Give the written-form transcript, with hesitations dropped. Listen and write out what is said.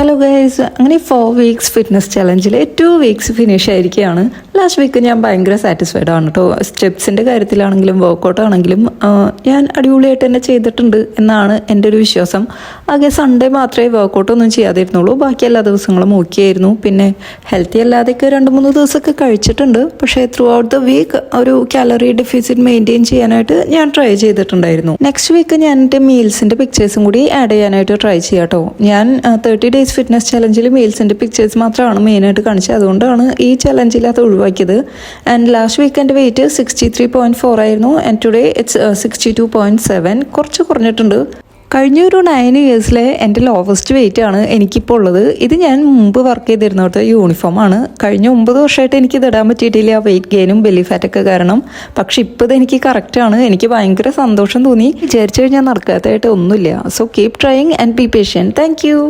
Hello guys, അങ്ങനെ 4 weeks fitness ചലഞ്ചിൽ 2 weeks finish ആയിരിക്കുകയാണ്. Last week ഞാൻ ഭയങ്കര സാറ്റിസ്ഫൈഡ് ആണ് കേട്ടോ. സ്റ്റെപ്സിൻ്റെ കാര്യത്തിലാണെങ്കിലും വർക്കൗട്ട് ആണെങ്കിലും ഞാൻ അടിപൊളിയായിട്ട് തന്നെ ചെയ്തിട്ടുണ്ട് എന്നാണ് എൻ്റെ ഒരു വിശ്വാസം. ആകെ സൺഡേ മാത്രമേ വർക്കൗട്ടൊന്നും ചെയ്യാതിരുന്നുള്ളൂ, ബാക്കി എല്ലാ ദിവസങ്ങളും ഓക്കെ ആയിരുന്നു. പിന്നെ ഹെൽത്തി അല്ലാതെയൊക്കെ 2-3 ദിവസമൊക്കെ കഴിച്ചിട്ടുണ്ട്. പക്ഷേ ത്രൂ ഔട്ട് ദ വീക്ക് ഒരു കാലറി ഡെഫിസിറ്റ് മെയിൻറ്റെയിൻ ചെയ്യാനായിട്ട് ഞാൻ ട്രൈ ചെയ്തിട്ടുണ്ടായിരുന്നു. നെക്സ്റ്റ് വീക്ക് ഞാൻ എൻ്റെ മീൽസിൻ്റെ പിക്ചേഴ്സും കൂടി ആഡ് ചെയ്യാനായിട്ട് ട്രൈ ചെയ്യാം കേട്ടോ. ഞാൻ 30 ഡേയ്സ് ഫിറ്റ്നസ് ചലഞ്ചിൽ മീൽസിൻ്റെ പിക്ചേഴ്സ് മാത്രമാണ് മെയിനായിട്ട് കാണിച്ചത്, അതുകൊണ്ടാണ് ഈ ചലഞ്ചിൽ അത് ഒഴിവാക്കിയത്. ആൻഡ് ലാസ്റ്റ് വീക്ക് എൻ്റെ വെയിറ്റ് 63.4 ആയിരുന്നു ആൻഡ് ടുഡേ ഇറ്റ്സ് 62.7, കുറച്ച് കുറഞ്ഞിട്ടുണ്ട്. കഴിഞ്ഞ ഒരു 9 ഇയേഴ്സിലെ എൻ്റെ ലോവസ്റ്റ് വെയിറ്റ് ആണ് എനിക്കിപ്പോൾ ഉള്ളത്. ഇത് ഞാൻ മുമ്പ് വർക്ക് ചെയ്തിരുന്നിടത്ത് യൂണിഫോമാണ്. കഴിഞ്ഞ 9 വർഷമായിട്ട് എനിക്കിത് ഇടാൻ പറ്റിയിട്ടില്ല, വെയിറ്റ് ഗെയിനും ബെല്ലി ഫാറ്റൊക്കെ കാരണം. പക്ഷെ ഇപ്പോൾ ഇത് എനിക്ക് കറക്റ്റാണ്. എനിക്ക് ഭയങ്കര സന്തോഷം തോന്നി. വിചാരിച്ചു കഴിഞ്ഞാൽ നടക്കാത്തതായിട്ട് ഒന്നുമില്ല. So keep trying and be patient. Thank you.